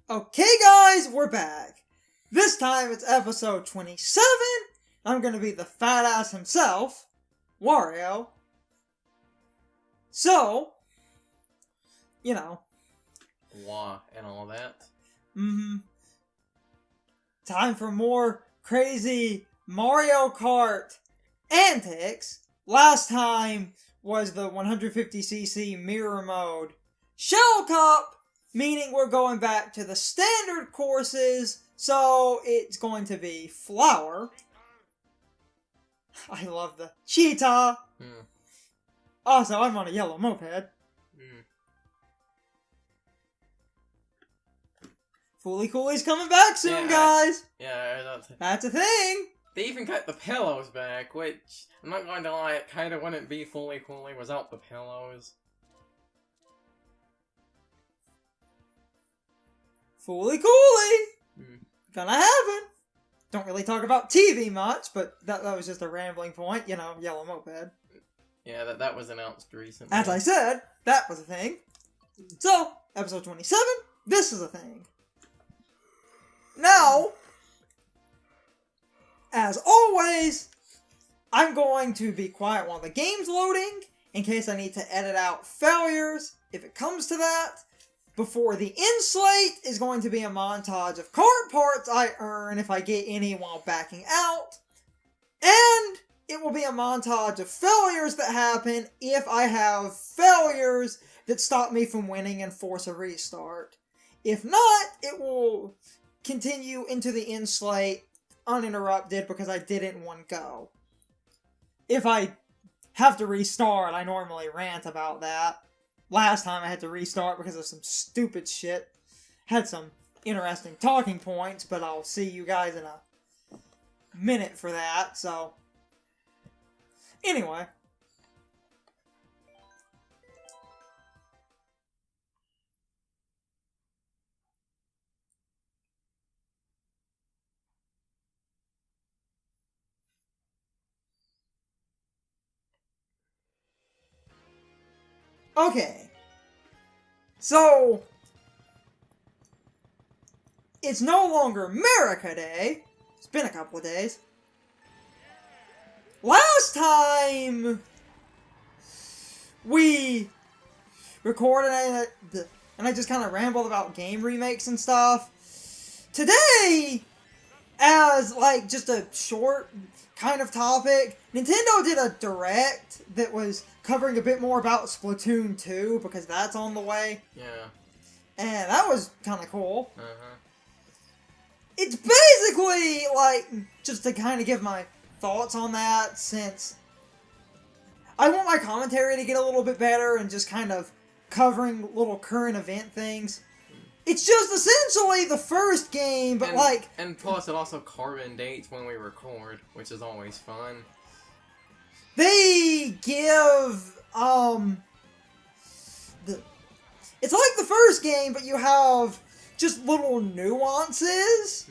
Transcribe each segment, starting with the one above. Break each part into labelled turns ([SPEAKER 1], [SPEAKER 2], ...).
[SPEAKER 1] Okay guys, we're back. This time it's episode 27. I'm gonna be the fat ass himself, Wario. So,
[SPEAKER 2] Wah, and all that.
[SPEAKER 1] Time for more crazy Mario Kart antics. Last time was the 150cc mirror mode Shell Cup, meaning we're going back to the standard courses, so it's going to be Flower. I love the cheetah. Also, I'm on a yellow moped. Fooly Cooley's coming back soon, guys! That's a thing!
[SPEAKER 2] They even got the pillows back, which, I'm not going to lie, it kinda wouldn't be Fooly Cooley without the pillows.
[SPEAKER 1] Fooly Cooley! Gonna happen! Don't really talk about TV much, but that was just a rambling point, yellow moped.
[SPEAKER 2] Yeah, that was announced recently.
[SPEAKER 1] As I said, that was a thing. So, episode 27, this is a thing. Now, as always, I'm going to be quiet while the game's loading, in case I need to edit out failures, if it comes to that. Before the end slate is going to be a montage of cart parts I earn if I get any while backing out. And it will be a montage of failures that happen if I have failures that stop me from winning and force a restart. If not, it will continue into the end slate uninterrupted because I did it in one go. If I have to restart, I normally rant about that. Last time I had to restart because of some stupid shit. Had some interesting talking points, but I'll see you guys in a minute for that, so. Anyway. Okay, so, it's no longer America Day. It's been a couple of days. Last time we recorded and I just kind of rambled about game remakes and stuff. Today, as just a short kind of topic, Nintendo did a direct that was covering a bit more about Splatoon 2, because that's on the way.
[SPEAKER 2] Yeah.
[SPEAKER 1] And that was kind of cool.
[SPEAKER 2] Uh-huh.
[SPEAKER 1] It's basically, just to kind of give my thoughts on that, since I want my commentary to get a little bit better and just kind of covering little current event things. It's just essentially the first game, but
[SPEAKER 2] And plus it also carbon dates when we record, which is always fun.
[SPEAKER 1] They give, it's like the first game, but you have just little nuances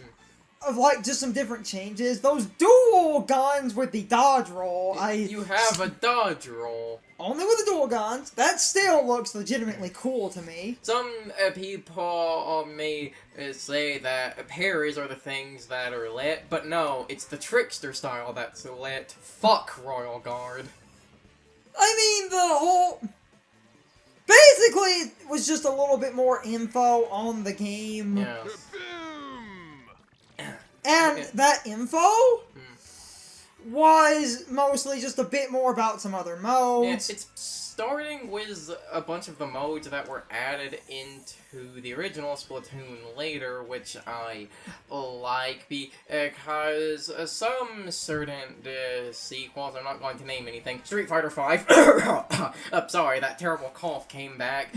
[SPEAKER 1] of, just some different changes. Those dual guns with the dodge roll,
[SPEAKER 2] You have a dodge roll.
[SPEAKER 1] Only with the dual guns. That still looks legitimately cool to me.
[SPEAKER 2] Some people may say that parries are the things that are lit, but no, it's the trickster style that's lit. Fuck Royal Guard.
[SPEAKER 1] I mean, the whole... Basically, it was just a little bit more info on the game.
[SPEAKER 2] Yeah.
[SPEAKER 1] And that info was mostly just a bit more about some other modes.
[SPEAKER 2] Yeah, it's starting with a bunch of the modes that were added into the original Splatoon later, which I like because some certain sequels, I'm not going to name anything, Street Fighter V, sorry, that terrible cough came back,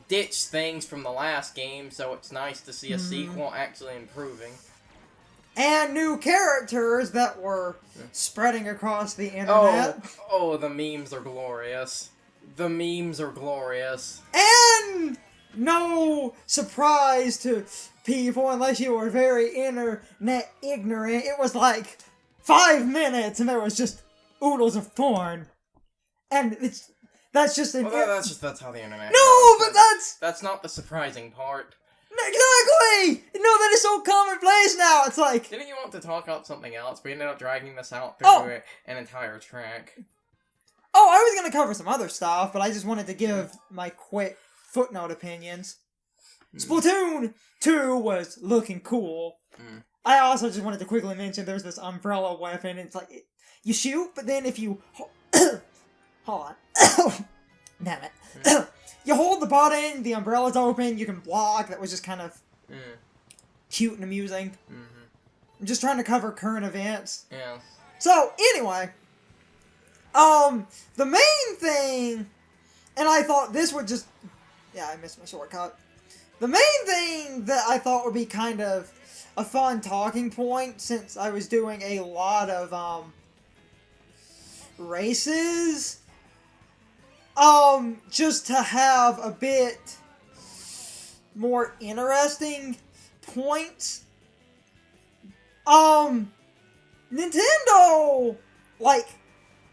[SPEAKER 2] ditched things from the last game, so it's nice to see a sequel actually improving.
[SPEAKER 1] And new characters that were spreading across the internet.
[SPEAKER 2] Oh, the memes are glorious. The memes are glorious.
[SPEAKER 1] And no surprise to people, unless you were very internet ignorant, it was 5 minutes and there was just oodles of porn. And that's just an...
[SPEAKER 2] Well, that's how the internet
[SPEAKER 1] No,
[SPEAKER 2] goes.
[SPEAKER 1] but that's...
[SPEAKER 2] That's not the surprising part.
[SPEAKER 1] Exactly! No, that is so commonplace now. It's like...
[SPEAKER 2] Didn't you want to talk about something else? We ended up dragging this out
[SPEAKER 1] Oh.
[SPEAKER 2] through an entire track.
[SPEAKER 1] Oh, I was going to cover some other stuff, but I just wanted to give my quick footnote opinions. Splatoon 2 was looking cool. I also just wanted to quickly mention there's this umbrella weapon. It's like, you shoot, but then if you... Hold on. Damn it. You hold the button, the umbrella's open, you can block. That was just kind of cute and amusing. I'm just trying to cover current events.
[SPEAKER 2] Yeah.
[SPEAKER 1] So, anyway... the main thing, and I thought this would just, yeah, I missed my shortcut. The main thing that I thought would be kind of a fun talking point, since I was doing a lot of, races, just to have a bit more interesting points, Nintendo, like,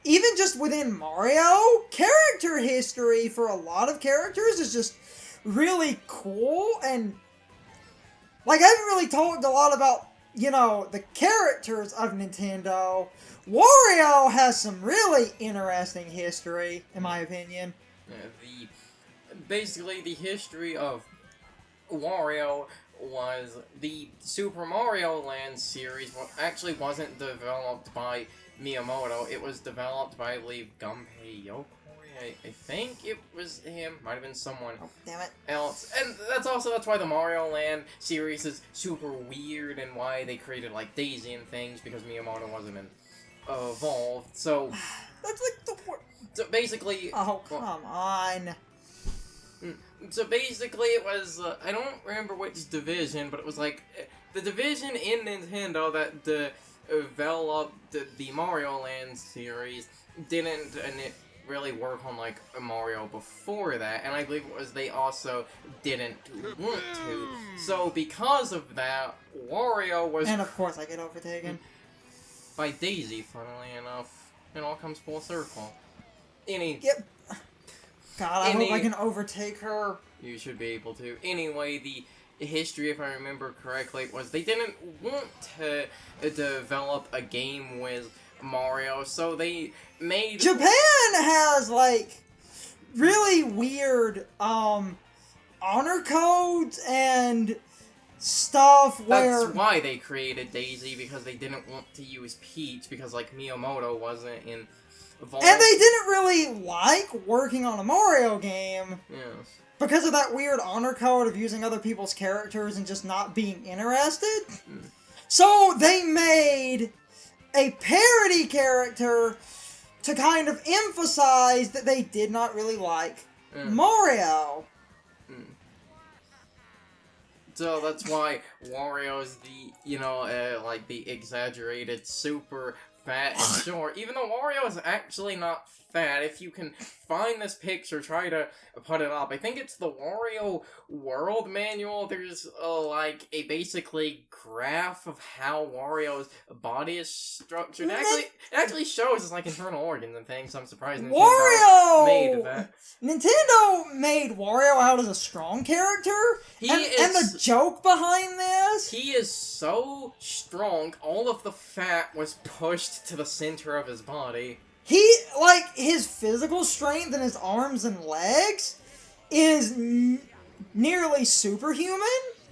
[SPEAKER 1] even just within Mario, character history for a lot of characters is just really cool, and, like, I haven't really talked a lot about, you know, the characters of Nintendo. Wario has some really interesting history, in my opinion.
[SPEAKER 2] Basically, the history of Wario was the Super Mario Land series actually wasn't developed by Miyamoto. It was developed by, I believe, Gunpei Yokoi. I think it was him. Might have been someone else. And that's why the Mario Land series is super weird, and why they created, like, Daisy and things, because Miyamoto wasn't involved. So
[SPEAKER 1] That's like the word.
[SPEAKER 2] So basically...
[SPEAKER 1] Oh, come on.
[SPEAKER 2] So basically it was, I don't remember which division, but it was like, the division in Nintendo that developed the Mario Land series didn't really work on, like, Mario before that, and I believe it was they also didn't want to. So because of that, Wario was...
[SPEAKER 1] And of course I get overtaken.
[SPEAKER 2] By Daisy, funnily enough. It all comes full circle.
[SPEAKER 1] Yep. God, I hope I can overtake her.
[SPEAKER 2] You should be able to. Anyway, the history, if I remember correctly, was they didn't want to develop a game with Mario, so they made...
[SPEAKER 1] Japan has, like, really weird, honor codes and stuff where...
[SPEAKER 2] That's why they created Daisy, because they didn't want to use Peach, because, like, Miyamoto wasn't involved.
[SPEAKER 1] And they didn't really like working on a Mario game.
[SPEAKER 2] Yes.
[SPEAKER 1] Because of that weird honor code of using other people's characters and just not being interested. So they made a parody character to kind of emphasize that they did not really like Mario.
[SPEAKER 2] So that's why Wario is the, you know, like the exaggerated super fat and short, even though Wario is actually not fat. If you can find this picture, try to put it up. I think it's the Wario World Manual. There's, like, a basically graph of how Wario's body is structured. It actually shows his, like, internal organs and things, so I'm surprised
[SPEAKER 1] Wario
[SPEAKER 2] made that.
[SPEAKER 1] Nintendo made Wario out as a strong character, and the joke behind this...
[SPEAKER 2] He is so strong, all of the fat was pushed to the center of his body.
[SPEAKER 1] He, like, his physical strength in his arms and legs is nearly superhuman.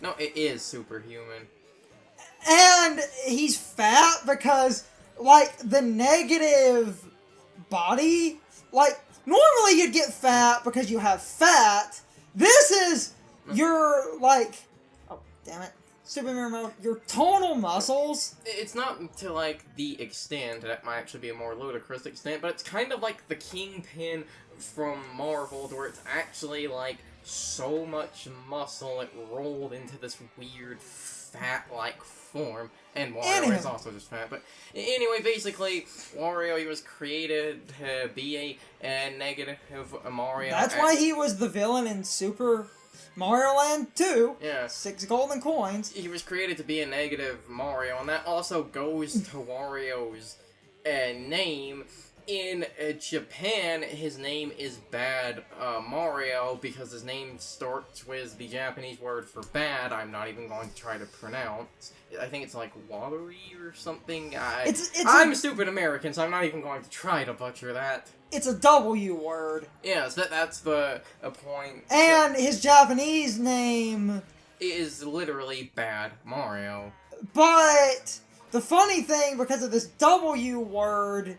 [SPEAKER 2] No, it is superhuman.
[SPEAKER 1] And he's fat because, like, the negative body, like, normally you'd get fat because you have fat. This is your, like, oh, damn it. Super Mirror Mode, your tonal muscles.
[SPEAKER 2] It's not to, like, the extent, that might actually be a more ludicrous extent, but it's kind of like the Kingpin from Marvel, where it's actually, like, so much muscle it rolled into this weird fat-like form. And Wario is also just fat, but anyway, basically, Wario, he was created to be a negative Mario.
[SPEAKER 1] That's why he was the villain in Super Mario Land 2.
[SPEAKER 2] Yeah.
[SPEAKER 1] 6 golden coins.
[SPEAKER 2] He was created to be a negative Mario, and that also goes to Wario's name. in Japan, his name is Bad Mario because his name starts with the Japanese word for bad. I'm not even going to try to pronounce. I think it's like watery or something. I'm a stupid American, so I'm not even going to try to butcher that.
[SPEAKER 1] It's a W word.
[SPEAKER 2] Yes, that's the point.
[SPEAKER 1] And his Japanese name
[SPEAKER 2] is literally Bad Mario.
[SPEAKER 1] But the funny thing, because of this W word,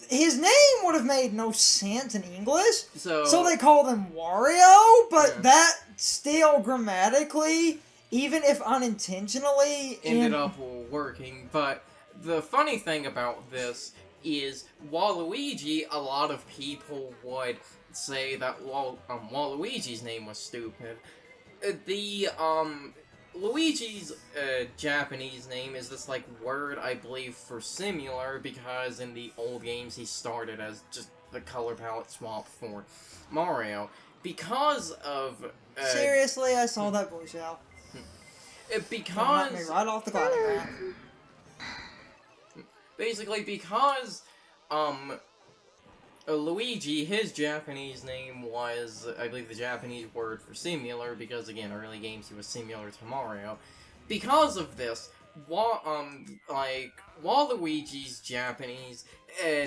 [SPEAKER 1] his name would have made no sense in English. So they called him Wario, but that still grammatically, even if unintentionally,
[SPEAKER 2] ended up working. But the funny thing about this is Waluigi, a lot of people would say that Waluigi's name was stupid. Luigi's Japanese name is this, like, word, I believe, for similar, because in the old games he started as just the color palette swap for Mario. Because of...
[SPEAKER 1] Seriously, I saw that blue shell.
[SPEAKER 2] Because...
[SPEAKER 1] Knocked me right off the gliding path.
[SPEAKER 2] Basically, because, Luigi, his Japanese name was, I believe, the Japanese word for similar, because, again, early games he was similar to Mario. Because of this, Waluigi's Japanese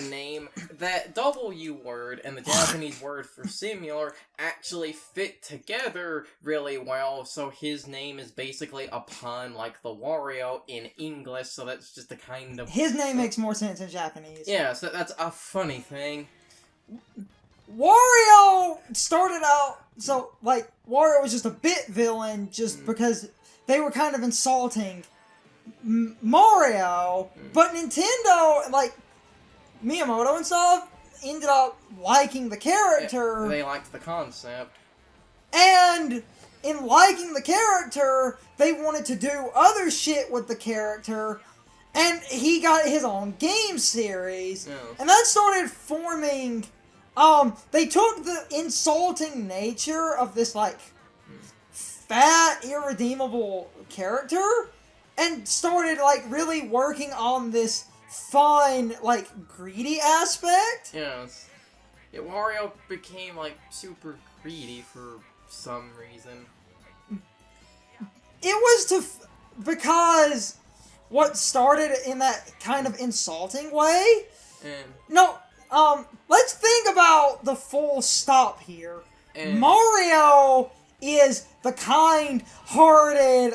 [SPEAKER 2] name, that W word and the Japanese word for similar actually fit together really well, so his name is basically a pun like the Wario in English, so that's just a kind of...
[SPEAKER 1] His name makes more sense in Japanese.
[SPEAKER 2] Yeah, so that's a funny thing.
[SPEAKER 1] Wario started out, so, like, Wario was just a bit villain just because they were kind of insulting Mario, but Nintendo, like, Miyamoto and stuff, ended up liking the character.
[SPEAKER 2] Yeah, they liked the concept.
[SPEAKER 1] And in liking the character, they wanted to do other shit with the character, and he got his own game series.
[SPEAKER 2] Yeah.
[SPEAKER 1] And that started forming... they took the insulting nature of this, like, fat, irredeemable character and started, like, really working on this fun, like, greedy aspect.
[SPEAKER 2] Yes. Yeah, Wario became, like, super greedy for some reason.
[SPEAKER 1] It was because what started in that kind of insulting way... No, let's think about the full stop here. Mario is the kind-hearted,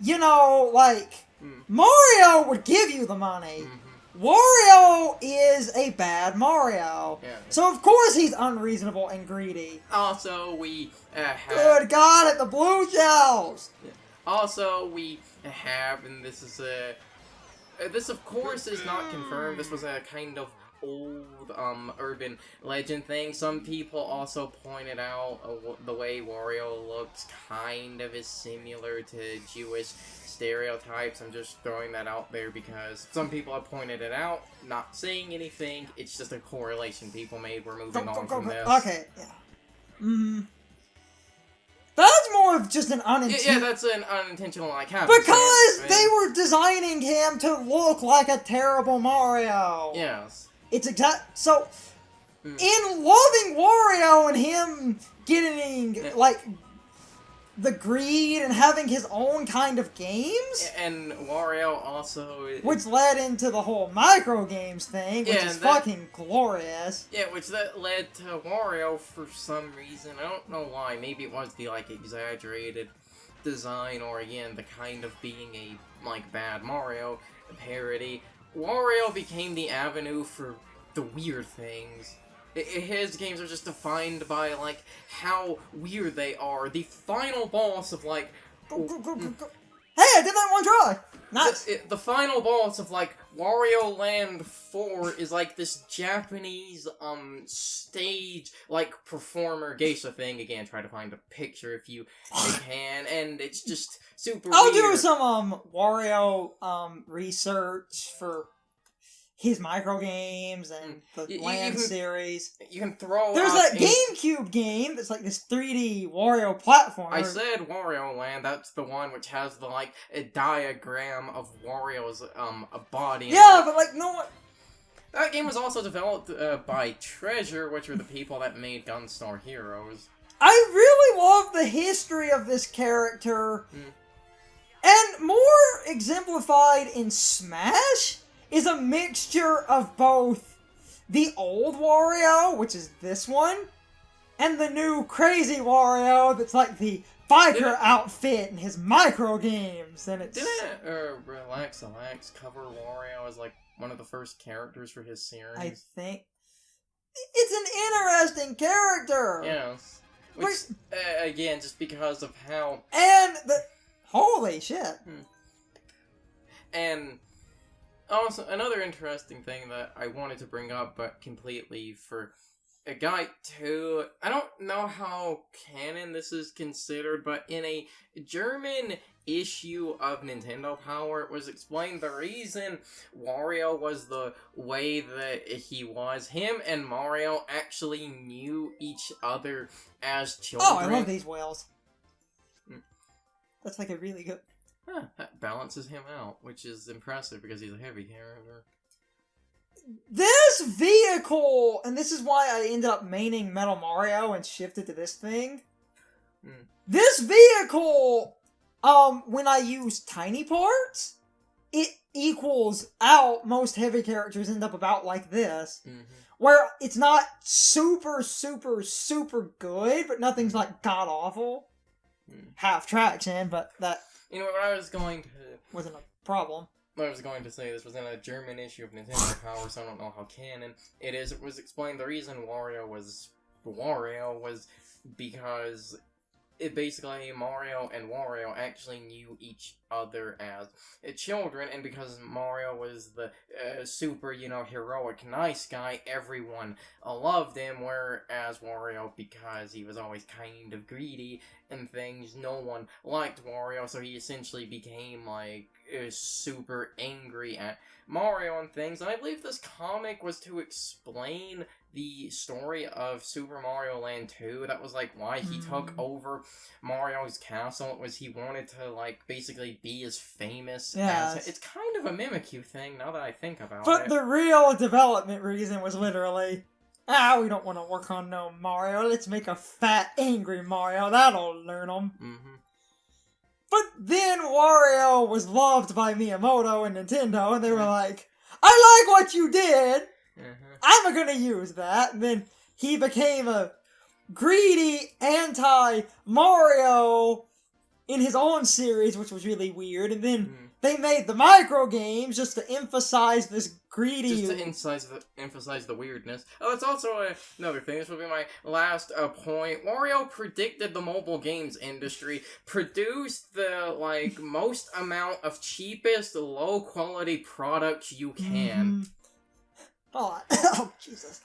[SPEAKER 1] you know, like, Mario would give you the money. Wario is a bad Mario.
[SPEAKER 2] Yeah.
[SPEAKER 1] So of course he's unreasonable and greedy.
[SPEAKER 2] Also, we have...
[SPEAKER 1] Good God, at the blue shells!
[SPEAKER 2] Also, we have, and this is this, of course, is not confirmed. This was a kind of old, urban legend thing. Some people also pointed out the way Wario looks kind of is similar to Jewish stereotypes. I'm just throwing that out there because some people have pointed it out. Not saying anything. It's just a correlation people made. We're moving on from this.
[SPEAKER 1] Okay, yeah. That's more of just an unintentional...
[SPEAKER 2] Yeah, that's an unintentional, like,
[SPEAKER 1] because they were designing him to look like a terrible Mario.
[SPEAKER 2] Yes.
[SPEAKER 1] It's So, in loving Wario and him getting, like, the greed and having his own kind of games...
[SPEAKER 2] And Wario also...
[SPEAKER 1] Which led into the whole micro games thing, which is fucking glorious.
[SPEAKER 2] Yeah, which that led to Wario for some reason. I don't know why. Maybe it was the, like, exaggerated design, or again, the kind of being a, like, bad Mario parody. Wario became the avenue for the weird things. His games are just defined by, like, how weird they are. The final boss of, like...
[SPEAKER 1] Go. Hey, I did that one try! Nice!
[SPEAKER 2] The final boss of, like, Wario Land 4 is, like, this Japanese, stage, like, performer geisha thing. Again, try to find a picture if you can, and it's just super
[SPEAKER 1] I'll
[SPEAKER 2] weird.
[SPEAKER 1] do some, Wario, research for... his micro games and the Land series.
[SPEAKER 2] You can throw.
[SPEAKER 1] There's that GameCube game that's like this 3D Wario platformer.
[SPEAKER 2] I said Wario Land. That's the one which has the a diagram of Wario's body.
[SPEAKER 1] Yeah, but no one.
[SPEAKER 2] That game was also developed by Treasure, which are the people that made Gunstar Heroes.
[SPEAKER 1] I really love the history of this character. And more exemplified in Smash is a mixture of both the old Wario, which is this one, and the new crazy Wario that's like the biker outfit and his micro games. And it's...
[SPEAKER 2] Didn't Relax cover Wario as one of the first characters for his series?
[SPEAKER 1] I think it's an interesting character.
[SPEAKER 2] Yes. Which, again, just because of how...
[SPEAKER 1] And the... Holy shit.
[SPEAKER 2] And also, another interesting thing that I wanted to bring up, but completely for a guy too, I don't know how canon this is considered, but in a German issue of Nintendo Power, it was explained the reason Wario was the way that he was. Him and Mario actually knew each other as children.
[SPEAKER 1] Oh, I love these whales. That's a really good...
[SPEAKER 2] That balances him out, which is impressive because he's a heavy character.
[SPEAKER 1] This vehicle, and this is why I ended up maining Metal Mario and shifted to this thing. This vehicle, when I use tiny parts, it equals out. Most heavy characters end up about like this. Where it's not super, super, super good, but nothing's god-awful. Half traction, but that...
[SPEAKER 2] You know, what I was going to...
[SPEAKER 1] wasn't a problem.
[SPEAKER 2] I was going to say this was in a German issue of Nintendo Power, so I don't know how canon it is. It was explained the reason Wario was because basically Mario and Wario actually knew each other as children, and because Mario was the super, heroic, nice guy, everyone loved him, whereas Wario, because he was always kind of greedy and things, no one liked Wario, so he essentially became, super angry at Mario and things, and I believe this comic was to explain the story of Super Mario Land 2. That was, why he took over Mario's castle. It was he wanted to, basically be as famous as... It's kind of a Mimikyu thing, now that I think about it.
[SPEAKER 1] But the real development reason was literally, we don't want to work on no Mario. Let's make a fat, angry Mario. That'll learn him. But then Wario was loved by Miyamoto and Nintendo, and they were like, I like what you did! I'm gonna use that. And then he became a greedy anti-Mario in his own series, which was really weird. And then they made the micro games just to emphasize this greedy...
[SPEAKER 2] Just to emphasize the weirdness. Oh, that's also another thing. This will be my last point. Wario predicted the mobile games industry, produced the, most amount of cheapest, low-quality products you can.
[SPEAKER 1] Oh, Jesus.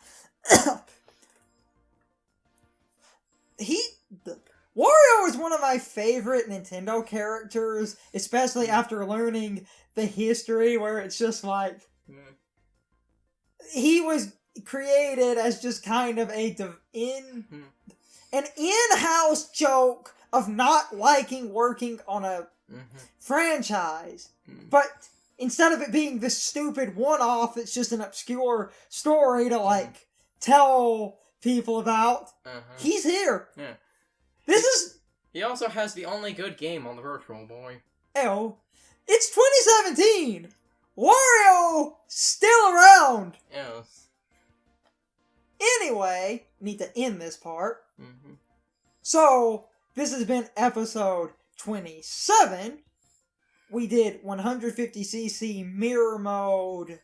[SPEAKER 1] Wario is one of my favorite Nintendo characters, especially after learning the history, where it's just he was created as just kind of an in-house joke of not liking working on a franchise, but instead of it being this stupid one-off, it's just an obscure story to, tell people about. He's here.
[SPEAKER 2] Yeah.
[SPEAKER 1] This is...
[SPEAKER 2] He also has the only good game on the Virtual Boy.
[SPEAKER 1] Ew. It's 2017! Wario still around!
[SPEAKER 2] Yes.
[SPEAKER 1] Anyway, need to end this part. So, this has been episode 27. We did 150cc mirror mode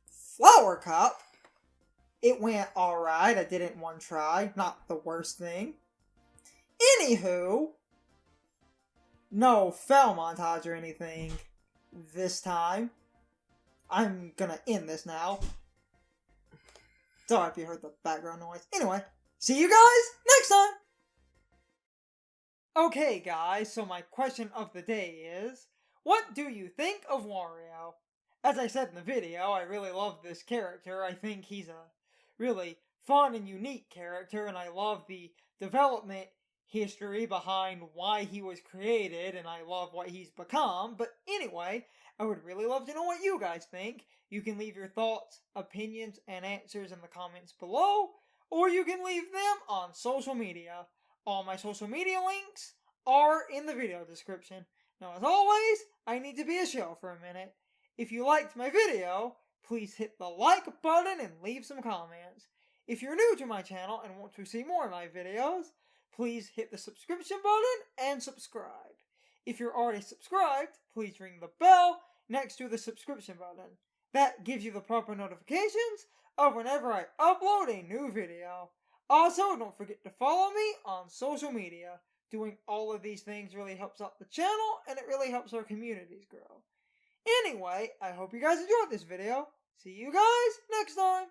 [SPEAKER 1] flower cup. It went alright. I did it in one try. Not the worst thing. Anywho, no fail montage or anything this time. I'm gonna end this now. Sorry if you heard the background noise. Anyway, see you guys next time! Okay guys, so my question of the day is, what do you think of Wario? as I said in the video, I really love this character. I think he's a really fun and unique character, and I love the development history behind why he was created, and I love what he's become. But anyway, I would really love to know what you guys think. You can leave your thoughts, opinions, and answers in the comments below, or you can leave them on social media. All my social media links are in the video description. Now, as always, I need to be a show for a minute. If you liked my video, please hit the like button and leave some comments. If you're new to my channel and want to see more of my videos, please hit the subscription button and subscribe. If you're already subscribed, please ring the bell next to the subscription button. That gives you the proper notifications of whenever I upload a new video. Also, don't forget to follow me on social media. Doing all of these things really helps out the channel, and it really helps our communities grow. Anyway, I hope you guys enjoyed this video. See you guys next time!